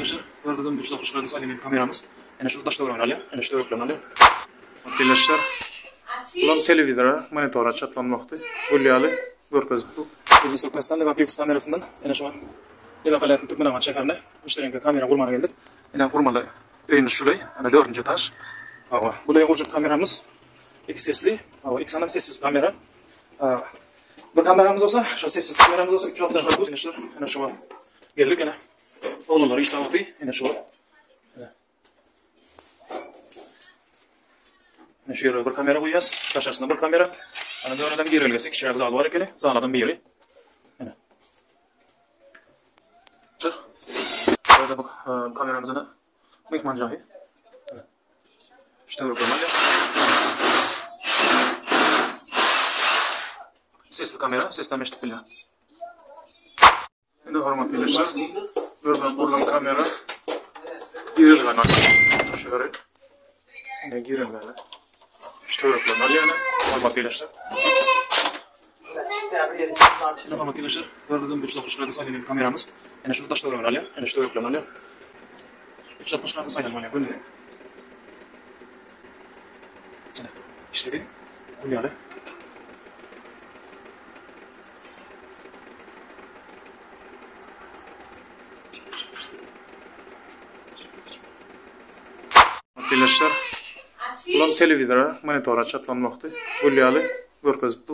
Arkadaşlar, gördüğünüz 360 gradus aynen kameramız. Yani şu taşta oynanıyor. Yani şu yoklanıyor. Arkadaşlar, ulan televizora, monitora çatlanmaktı. Gülyalı, görkezdi. Biz Instagram'dan ve Pix kamerasından yani şu an eva faaliyetin Türkmenamat şehrine müşteriye kamera kurmaya geldik. Yani kurmalı öyünüz şulay. Yani 4. etaş. Buraya olacak kameramız iki sesli. İki sanam sessiz kamera. Bir kameramız olsa, şu sessiz kameramız olsa 360 gradus. Yani şu an geldik yani. Oğlunları işlem yapıyor. Yani şu an. Yani şu yere bir kamera koyacağız. Taşarsına bir kamera. Yani döneden geri gelgesek. İçeride zal var ekeli. Zaldan bir yeri. Yani. Burada bak kameramızın mıkmancayı. İşte böyle. Sesli kamera. Sesten meştik bile. Şimdi hormatlı ilaçlar. Buradan kamera. Girilgan arkadaşlar. Şöyle. Yine girilgan. İşte öyle yani. Hormatlı ilaçlar. Şimdi hormatlı ilaçlar. Gördüğünüz 360 gradus aynen kameramız. Yani şu taşta oynanıyor. Yani işte öyle. 360 gradus aynen var. Böyle. İşte bir. Bu yani. Arkadaşlar, ulan televizora, monitora çatlanmaktı. Gülyalı, görkezdi.